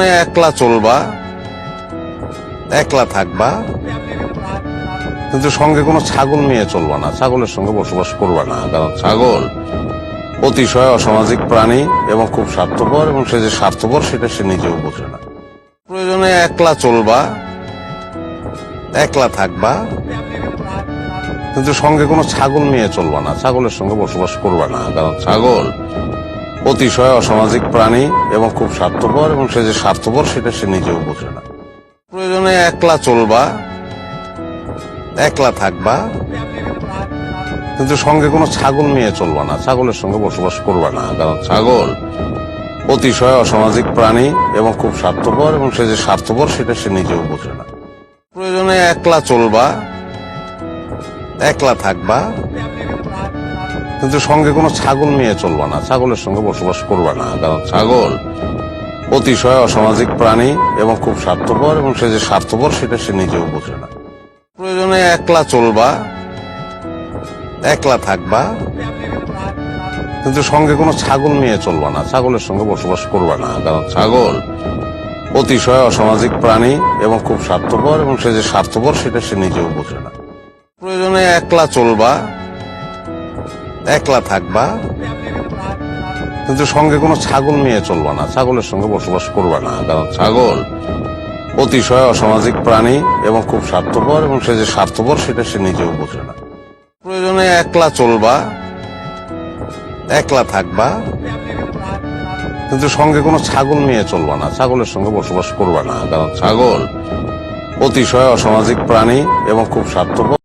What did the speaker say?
প্রয়োজনে একলা চলবা, একলা থাকবা, কিন্তু সঙ্গে কোনো ছাগল নিয়ে চলবা না, ছাগলের সঙ্গে বসবাস করবা না। কারণ ছাগল অতিশয় অসামাজিক প্রাণী এবং খুব স্বার্থপর, এবং সে যে স্বার্থপর সেটা সে নিজেও বোঝে না। প্রয়োজনে একলা চলবা, একলা থাকবা, কিন্তু সঙ্গে কোনো ছাগল নিয়ে চলবা না, ছাগলের সঙ্গে বসবাস করবা না। কারণ ছাগল অতিশয় অসামাজিক প্রাণী এবং খুব স্বার্থপর, এবং সে যে স্বার্থপর সেটা সে নিজেও বোঝে না। প্রয়োজনে একলা চলবা, একলা থাকবা, কিন্তু সঙ্গে কোনো ছাগল নিয়ে চলবা না, ছাগলের সঙ্গে বসবাস করবা না। কারণ ছাগল অতিশয় অসামাজিক প্রাণী এবং খুব স্বার্থপর, এবং সে যে স্বার্থপর সেটা সে নিজেও বোঝে না। প্রয়োজনে একলা চলবা, একলা থাকবা, কিন্তু সঙ্গে কোনো ছাগল নিয়ে চলবা না, ছাগলের সঙ্গে বসবাস করবা না। কারণ ছাগল অতিশয় অসামাজিক প্রাণী এবং খুব স্বার্থপর, এবং সে যে স্বার্থপর সেটা সে নিজেও বোঝে না। প্রয়োজনে একলা চলবা, একলা থাকবা, কিন্তু সঙ্গে কোনো ছাগল নিয়ে চলবা না, ছাগলের সঙ্গে বসবাস করবা না। কারণ ছাগল অতিশয় অসামাজিক প্রাণী এবং খুব স্বার্থপর, এবং সে যে স্বার্থপর সেটা সে নিজেও বোঝে না। প্রয়োজনে একলা চলবা, একলা থাকবা, কিন্তু সঙ্গে কোনো ছাগল নিয়ে চলবা না, ছাগলের সঙ্গে বসবাস করবা না। কারণ ছাগল অতিশয় অসামাজিক প্রাণী এবং খুব স্বার্থপর, এবং সে যে স্বার্থপর সেটা সে নিজেও বোঝে না। প্রয়োজনে একলা চলবা, একলা থাকবা, কিন্তু সঙ্গে কোনো ছাগল নিয়ে চলবা না, ছাগলের সঙ্গে বসবাস করবা না। কারণ ছাগল অতিশয় অসামাজিক প্রাণী এবং খুব স্বার্থপর।